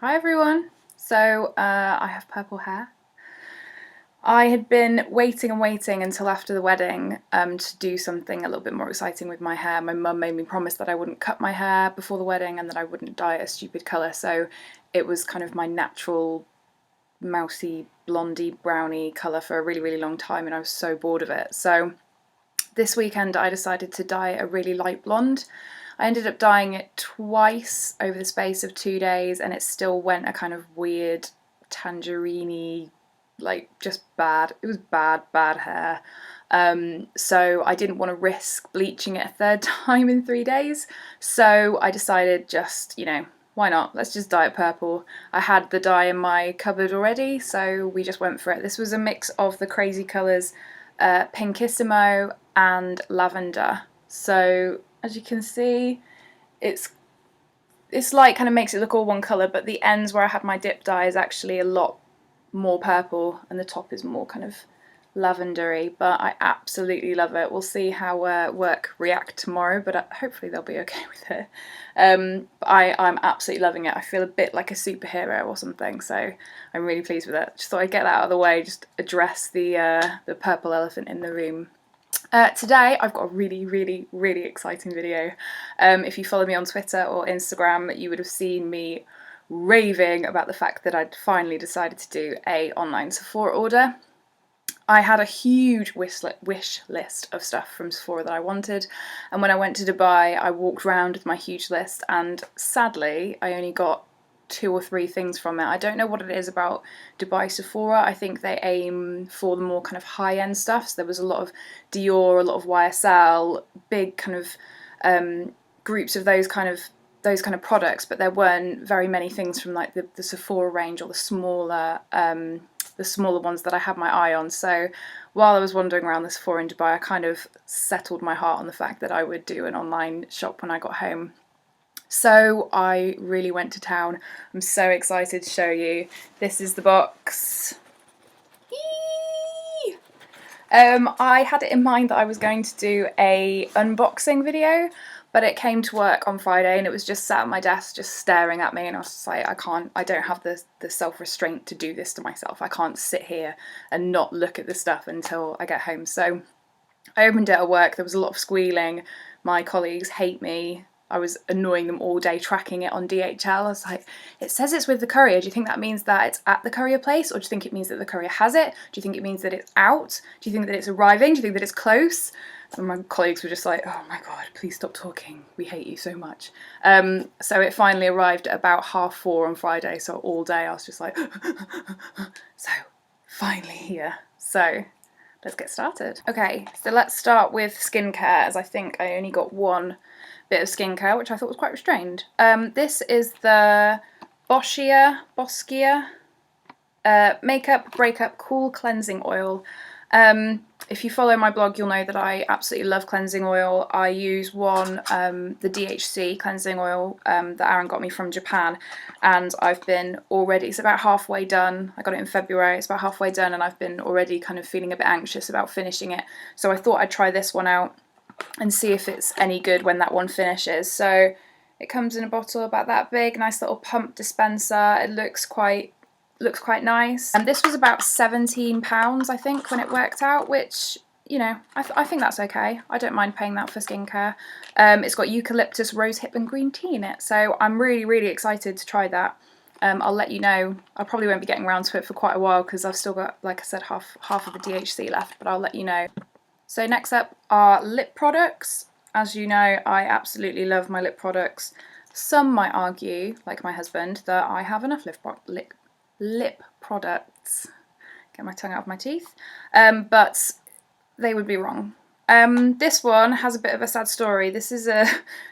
Hi everyone! So I have purple hair. I had been waiting and waiting until after the wedding to do something a little bit more exciting with my hair. My mum made me promise that I wouldn't cut my hair before the wedding and that I wouldn't dye it a stupid colour, so it was kind of my natural mousy blondie brownie colour for a really long time, and I was so bored of it. So this weekend I decided to dye a really light blonde. I ended up dyeing it twice over the space of 2 days and it still went a kind of weird tangerine-y, like just bad. It was bad hair. So I didn't want to risk bleaching it a third time in 3 days. So I decided just, why not? Let's just dye it purple. I had the dye in my cupboard already, so we just went for it. This was a mix of the crazy colours Pinkissimo and lavender. So as you can see, it's light kind of makes it look all one colour, but the ends where I had my dip dye is actually a lot more purple and the top is more kind of lavendery, but I absolutely love it. We'll see how work react tomorrow, but hopefully they'll be okay with it. I'm absolutely loving it. I feel a bit like a superhero or something, so I'm really pleased with it. Just thought I'd get that out of the way, just address the purple elephant in the room. Today I've got a really exciting video. If you follow me on Twitter or Instagram, you would have seen me raving about the fact that I'd finally decided to do an online Sephora order. I had a huge wish list of stuff from Sephora that I wanted, and when I went to Dubai I walked around with my huge list and sadly I only got 2 or 3 things from it. I don't know what it is about Dubai Sephora. I think they aim for the more kind of high-end stuff, so there was a lot of Dior, a lot of YSL, big kind of groups of those kind of products, but there weren't very many things from like the Sephora range or the smaller ones that I had my eye on. So while I was wandering around the Sephora in Dubai, I kind of settled my heart on the fact that I would do an online shop when I got home. So I really went to town. I'm so excited to show you. This is the box. Eee! I had it in mind that I was going to do a unboxing video, but it came to work on Friday and it was just sat at my desk just staring at me, and I was just like, I don't have the self-restraint to do this to myself. I can't sit here and not look at this stuff until I get home. So I opened it at work. There was a lot of squealing. My colleagues hate me. I was annoying them all day tracking it on DHL. I was like, it says it's with the courier. Do you think that means that it's at the courier place? Or do you think it means that the courier has it? Do you think it means that it's out? Do you think that it's arriving? Do you think that it's close? And my colleagues were just like, oh my God, please stop talking. We hate you so much. So it finally arrived at about 4:30 on Friday. So all day I was just like, so finally here. So let's get started. Okay, so let's start with skincare, as I think I only got one bit of skincare, which I thought was quite restrained. This is the Boscia Makeup Breakup Cool Cleansing Oil. If you follow my blog, you'll know that I absolutely love cleansing oil. I use one, the DHC cleansing oil that Argan got me from Japan, and I've been already, it's about halfway done. I got it in February, it's about halfway done, and I've been already kind of feeling a bit anxious about finishing it. So I thought I'd try this one out and see if it's any good when that one finishes. So it comes in a bottle about that big, nice little pump dispenser. It looks quite nice. And this was about £17, I think, when it worked out, which, you know, I think that's okay. I don't mind paying that for skincare. It's got eucalyptus, rosehip and green tea in it, so I'm really excited to try that. I'll let you know. I probably won't be getting around to it for quite a while because I've still got, like I said, half of the DHC left, but I'll let you know. So next up are lip products. As you know, I absolutely love my lip products. Some might argue, like my husband, that I have enough lip products. Get my tongue out of my teeth. But they would be wrong. This one has a bit of a sad story. This is a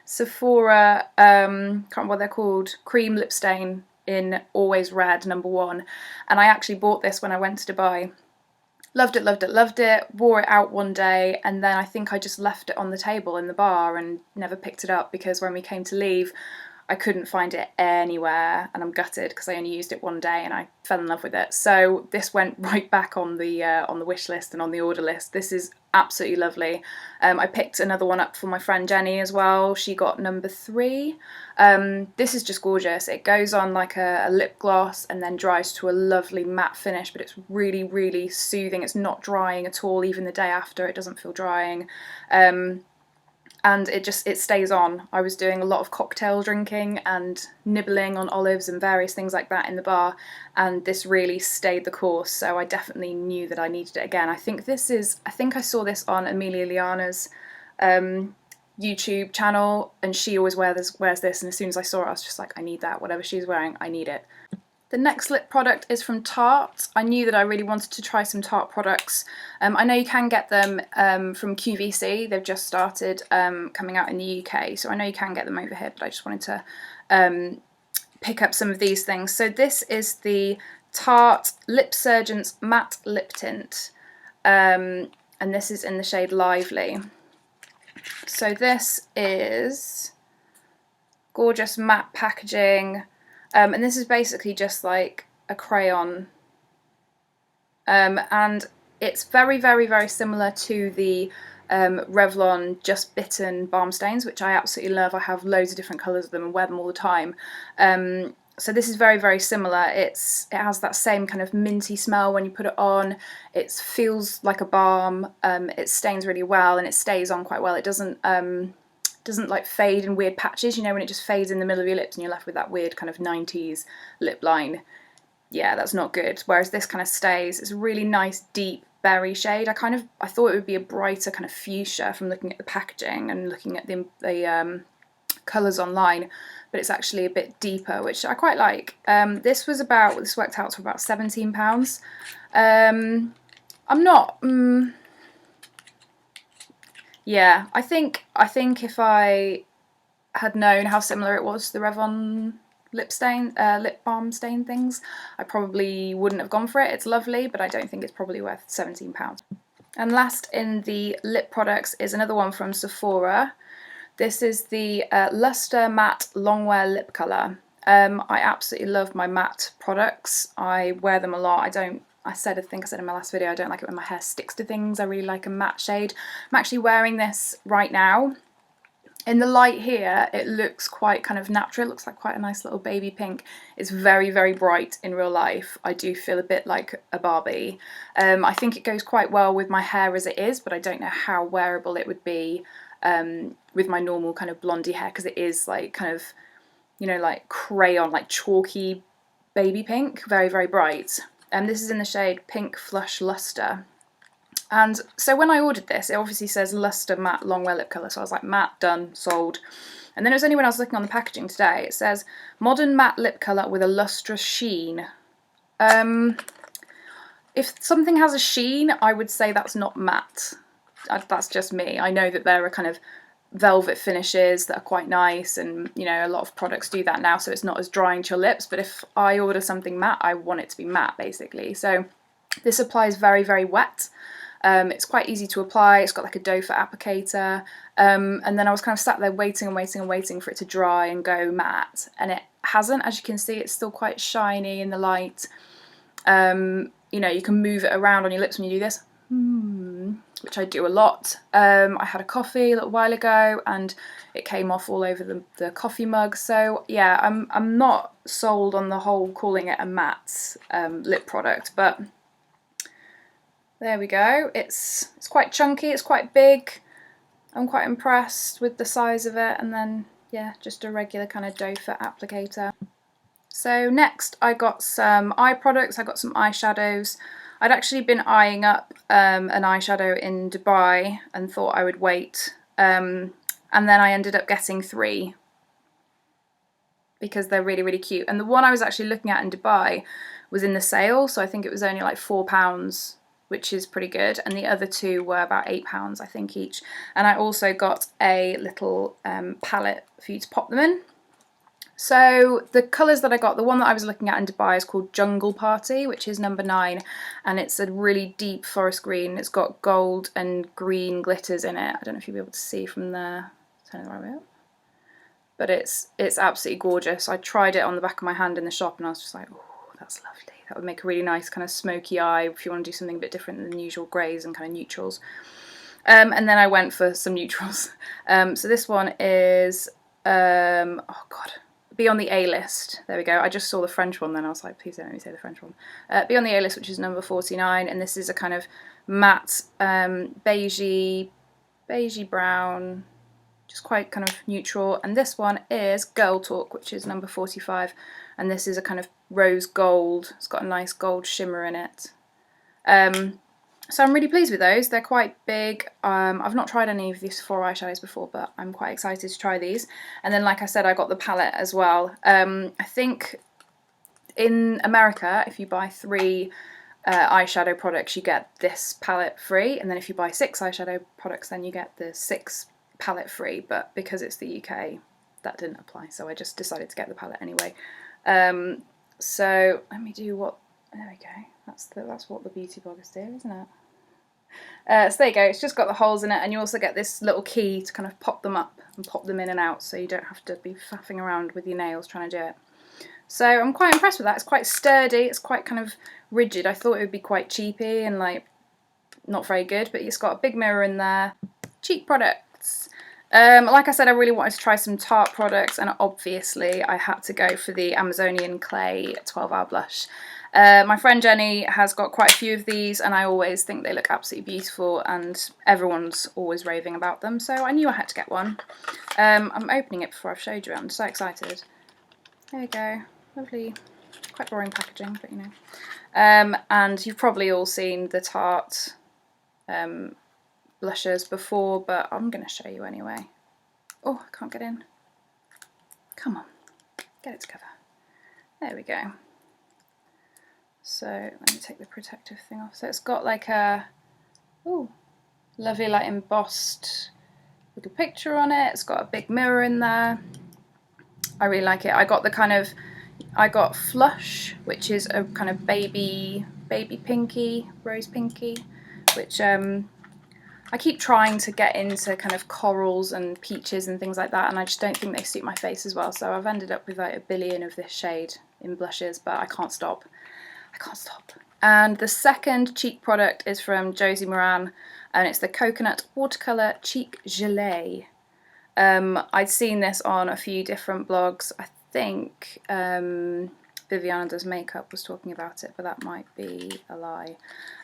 Sephora, can't remember what they're called, cream lip stain in Always Red #1. And I actually bought this when I went to Dubai. Loved it, wore it out one day, and then I think I just left it on the table in the bar and never picked it up because when we came to leave, I couldn't find it anywhere, and I'm gutted because I only used it one day and I fell in love with it. So this went right back on the wish list and on the order list. This is absolutely lovely. I picked another one up for my friend Jenny as well. She got number 3. This is just gorgeous. It goes on like a lip gloss and then dries to a lovely matte finish, but it's really, really soothing. It's not drying at all. Even the day after, it doesn't feel drying. And it stays on. I was doing a lot of cocktail drinking and nibbling on olives and various things like that in the bar, and this really stayed the course, so I definitely knew that I needed it again. I think I saw this on Amelia Liana's YouTube channel, and she always wears this, and as soon as I saw it I was just like, I need that. Whatever she's wearing, I need it. The next lip product is from Tarte. I knew that I really wanted to try some Tarte products. I know you can get them from QVC. They've just started coming out in the UK, so I know you can get them over here, but I just wanted to pick up some of these things. So this is the Tarte LipSurgence Matte Lip Tint, and this is in the shade Lively. So this is gorgeous matte packaging. And this is basically just like a crayon, and it's very, very, very similar to the Revlon Just Bitten balm stains, which I absolutely love. I have loads of different colours of them and wear them all the time. So this is very, very similar. It has that same kind of minty smell when you put it on. It feels like a balm. It stains really well and it stays on quite well. It doesn't like fade in weird patches, you know, when it just fades in the middle of your lips and you're left with that weird kind of 90s lip line. Yeah, that's not good. Whereas this kind of stays. It's a really nice deep berry shade. I thought it would be a brighter kind of fuchsia from looking at the packaging and looking at the colours online, but it's actually a bit deeper, which I quite like. This worked out to about £17. I'm not. Yeah, I think if I had known how similar it was to the Revlon lip balm stain things, I probably wouldn't have gone for it. It's lovely, but I don't think it's probably worth £17. And last in the lip products is another one from Sephora. This is the Luster Matte Longwear Lip Colour. I absolutely love my matte products. I wear them a lot. I think I said in my last video, I don't like it when my hair sticks to things. I really like a matte shade. I'm actually wearing this right now. In the light here, it looks quite kind of natural. It looks like quite a nice little baby pink. It's very, very bright in real life. I do feel a bit like a Barbie. I think it goes quite well with my hair as it is, but I don't know how wearable it would be with my normal kind of blondie hair, because it is like kind of, you know, like crayon, like chalky baby pink, very, very bright. This is in the shade Pink Flush Luster. And so when I ordered this, it obviously says Luster Matte Longwear Lip Colour, so I was like, matte, done, sold. And then it was only when I was looking on the packaging today, it says Modern Matte Lip Colour with a lustrous sheen. If something has a sheen, I would say that's not matte. That's just me. I know that there are kind of velvet finishes that are quite nice, and you know, a lot of products do that now, so it's not as drying to your lips, but if I order something matte, I want it to be matte basically. So this applies very, very wet. It's quite easy to apply. It's got like a doe foot applicator, and then I was kind of sat there waiting and waiting and waiting for it to dry and go matte, and it hasn't. As you can see, it's still quite shiny in the light. You know, you can move it around on your lips when you do this, which I do a lot. I had a coffee a little while ago and it came off all over the coffee mug. So yeah, I'm not sold on the whole calling it a matte lip product, but there we go. It's quite chunky, it's quite big. I'm quite impressed with the size of it, and then yeah, just a regular kind of doe foot applicator. So next I got some eye products. I got some eyeshadows. I'd actually been eyeing up an eyeshadow in Dubai and thought I would wait, and then I ended up getting 3 because they're really, really cute. And the one I was actually looking at in Dubai was in the sale, so I think it was only like £4, which is pretty good, and the other 2 were about £8 I think each. And I also got a little palette for you to pop them in. So the colours that I got, the one that I was looking at in Dubai is called Jungle Party, which is number 9, and it's a really deep forest green. It's got gold and green glitters in it. I don't know if you'll be able to see from there. Turn it the right way up. but it's absolutely gorgeous. I tried it on the back of my hand in the shop and I was just like, oh, that's lovely. That would make a really nice kind of smoky eye if you want to do something a bit different than the usual greys and kind of neutrals. And then I went for some neutrals. So this one is, oh god, Be on the A List. There we go. I just saw the French one then I was like, please don't let me say the French one. Be on the A List, which is number 49, and this is a kind of matte beigey brown, just quite kind of neutral. And this one is Girl Talk, which is number 45, and this is a kind of rose gold. It's got a nice gold shimmer in it. So I'm really pleased with those. They're quite big. I've not tried any of these Sephora eyeshadows before, but I'm quite excited to try these. And then, like I said, I got the palette as well. I think in America, if you buy 3 eyeshadow products, you get this palette free. And then if you buy 6 eyeshadow products, then you get the 6 palette free. But because it's the UK, that didn't apply. So I just decided to get the palette anyway. So let me do what... There we go. That's what the beauty bloggers do, isn't it? So there you go, it's just got the holes in it, and you also get this little key to kind of pop them up and pop them in and out, so you don't have to be faffing around with your nails trying to do it. So I'm quite impressed with that. It's quite sturdy, it's quite kind of rigid. I thought it would be quite cheapy and like not very good, but it's got a big mirror in there. Cheap products. Like I said, I really wanted to try some Tarte products, and obviously I had to go for the Amazonian Clay 12-hour blush. My friend Jenny has got quite a few of these, and I always think they look absolutely beautiful, and everyone's always raving about them, so I knew I had to get one. I'm opening it before I've showed you it. I'm so excited. There you go. Lovely. Quite boring packaging, but you know. And you've probably all seen the Tarte blushes before, but I'm going to show you anyway. Oh, I can't get in. Come on. Get it together. There we go. So let me take the protective thing off. So it's got like a lovely like embossed little picture on it. It's got a big mirror in there. I really like it. I got Flush, which is a kind of baby pinky, rose pinky, which I keep trying to get into kind of corals and peaches and things like that, and I just don't think they suit my face as well. So I've ended up with like a billion of this shade in blushes, but I can't stop. I can't stop. And the second cheek product is from Josie Maran, and it's the Coconut Watercolor Cheek Gelee. I'd seen this on a few different blogs. I think Viviana Does Makeup was talking about it, but that might be a lie.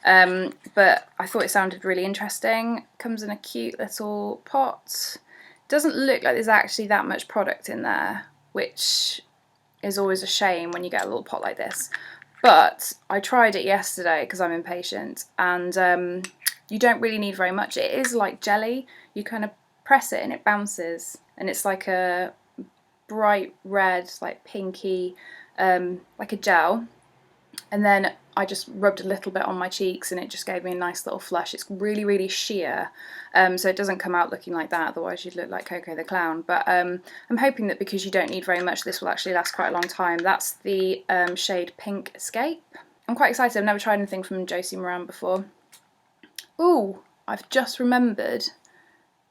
But I thought it sounded really interesting. Comes in a cute little pot. Doesn't look like there's actually that much product in there, which is always a shame when you get a little pot like this. But I tried it yesterday because I'm impatient, and you don't really need very much. It is like jelly. You kind of press it and it bounces, and it's like a bright red, like pinky, like a gel. And then I just rubbed a little bit on my cheeks, and it just gave me a nice little flush. It's really, really sheer, so it doesn't come out looking like that, otherwise you'd look like Coco the Clown. But I'm hoping that because you don't need very much, this will actually last quite a long time. That's the shade Pink Escape. I'm quite excited. I've never tried anything from Josie Maran before. Ooh, I've just remembered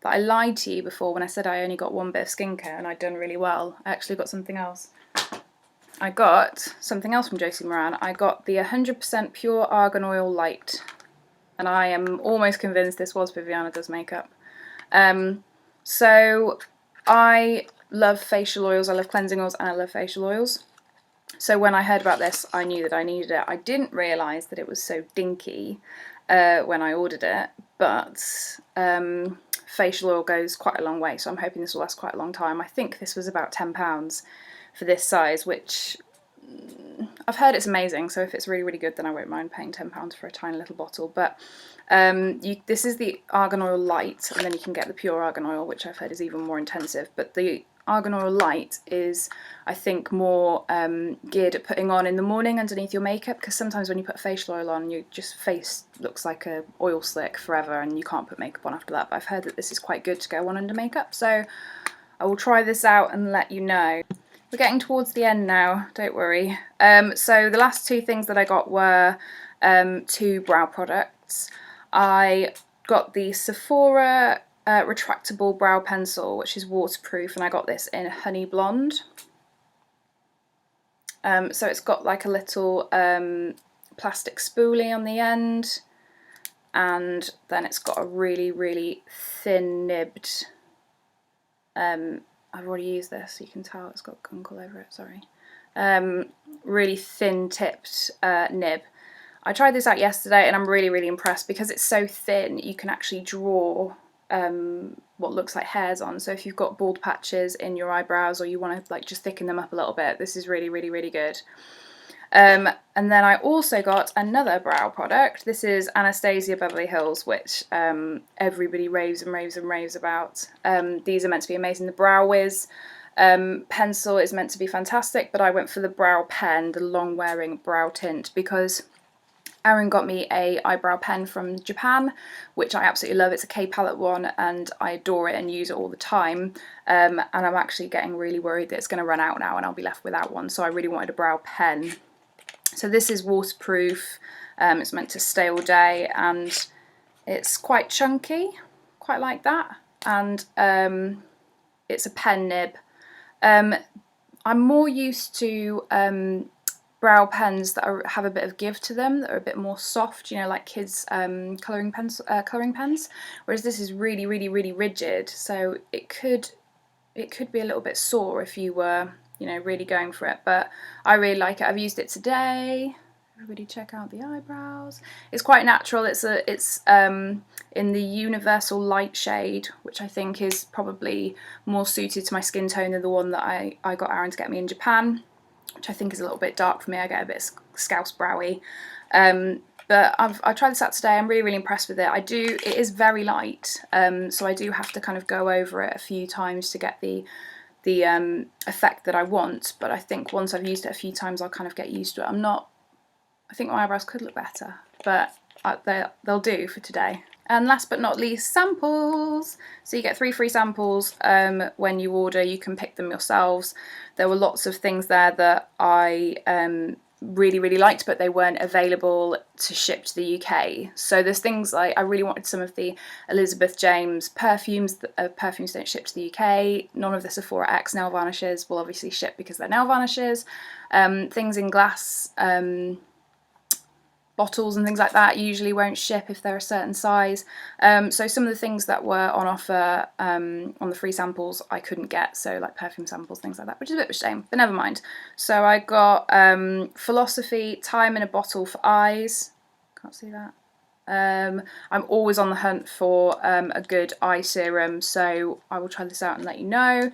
that I lied to you before when I said I only got one bit of skincare and I'd done really well. I actually got something else. I got something else from Josie Maran. I got the 100% Pure Argan Oil Light, and I am almost convinced this was Viviana Does Makeup. So I love facial oils, I love cleansing oils, and I love facial oils. So when I heard about this, I knew that I needed it. I didn't realise that it was so dinky when I ordered it, but facial oil goes quite a long way, so I'm hoping this will last quite a long time. I think this was about £10 for this size, which I've heard it's amazing, so if it's really, really good, then I won't mind paying £10 for a tiny little bottle. But this is the Argan Oil Light, and then you can get the Pure Argan Oil, which I've heard is even more intensive. But the Argan Oil Light is, I think, more geared at putting on in the morning underneath your makeup, because sometimes when you put facial oil on, your just face looks like a oil slick forever, and you can't put makeup on after that. But I've heard that this is quite good to go on under makeup, so I will try this out and let you know. We're getting towards the end now, don't worry. So the last 2 things that I got were 2 brow products. I got the Sephora retractable brow pencil, which is waterproof, and I got this in Honey Blonde. So it's got like a little plastic spoolie on the end, and then it's got a really, really thin nibbed, I've already used this, so you can tell it's got gunk all over it, sorry. Really thin tipped nib. I tried this out yesterday and I'm really, really impressed because it's so thin. You can actually draw what looks like hairs on. So if you've got bald patches in your eyebrows or you want to like just thicken them up a little bit, this is really, really, really good. And then I also got another brow product. This is Anastasia Beverly Hills, which everybody raves and raves and raves about. These are meant to be amazing. The Brow Wiz pencil is meant to be fantastic, but I went for the brow pen, the long wearing brow tint, because Aaron got me a eyebrow pen from Japan, which I absolutely love. It's a K palette one and I adore it and use it all the time. And I'm actually getting really worried that it's going to run out now and I'll be left without one. So I really wanted a brow pen. So this is waterproof. It's meant to stay all day and it's quite chunky, quite like that. And it's a pen nib. I'm more used to brow pens that have a bit of give to them, that are a bit more soft, you know, like kids' colouring pens, whereas this is really, really, really rigid, so it could be a little bit sore if you were, you know, really going for it, but I really like it. I've used it today. Everybody check out the eyebrows. It's quite natural. It's in the universal light shade, which I think is probably more suited to my skin tone than the one that I got Aaron to get me in Japan, which I think is a little bit dark for me. I get a bit scouse browy. But I tried this out today. I'm really, really impressed with it. It is very light, so I do have to kind of go over it a few times to get the effect that I want. But I think once I've used it a few times, I'll kind of get used to it. I think my eyebrows could look better, but they'll do for today. And last but not least, samples. So you get 3 free samples when you order. You can pick them yourselves. There were lots of things there that I really, really liked, but they weren't available to ship to the UK. So there's things like, I really wanted some of the Elizabeth James perfumes. Perfumes don't ship to the UK. None of the Sephora X nail varnishes will obviously ship because they're nail varnishes. Things in glass bottles and things like that usually won't ship if they're a certain size. So some of the things that were on offer on the free samples I couldn't get, so like perfume samples, things like that, which is a bit of a shame, but never mind. So I got Philosophy Time in a Bottle for eyes. Can't see that. I'm always on the hunt for a good eye serum, so I will try this out and let you know.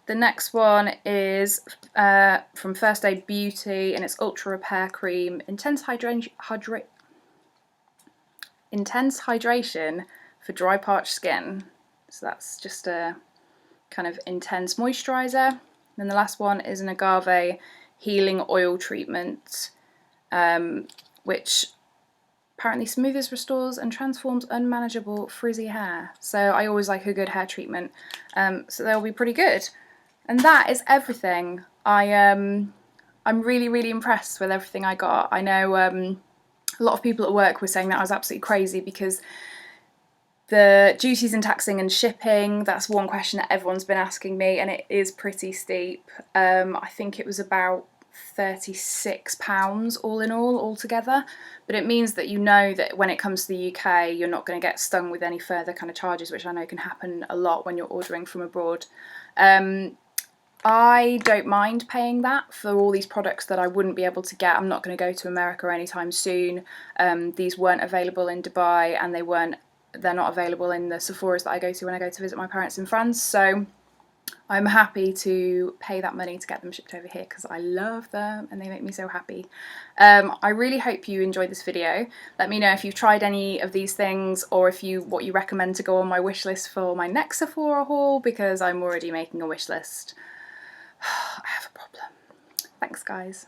The next one is from First Aid Beauty, and it's Ultra Repair Cream, Intense Hydration for dry parched skin. So that's just a kind of intense moisturiser. Then the last one is an Agave Healing Oil Treatment, which apparently smooths, restores and transforms unmanageable frizzy hair. So I always like a good hair treatment, so they'll be pretty good. And that is everything. I'm really, really impressed with everything I got. I know a lot of people at work were saying that I was absolutely crazy because the duties and taxing and shipping, that's one question that everyone's been asking me, and it is pretty steep. I think it was about £36 all in all, altogether. But it means that you know that when it comes to the UK, you're not going to get stung with any further kind of charges, which I know can happen a lot when you're ordering from abroad. I don't mind paying that for all these products that I wouldn't be able to get. I'm not going to go to America anytime soon. These weren't available in Dubai, and they're not available in the Sephoras that I go to when I go to visit my parents in France. So I'm happy to pay that money to get them shipped over here because I love them and they make me so happy. I really hope you enjoyed this video. Let me know if you've tried any of these things, or what you recommend to go on my wish list for my next Sephora haul, because I'm already making a wish list. I have a problem. Thanks, guys.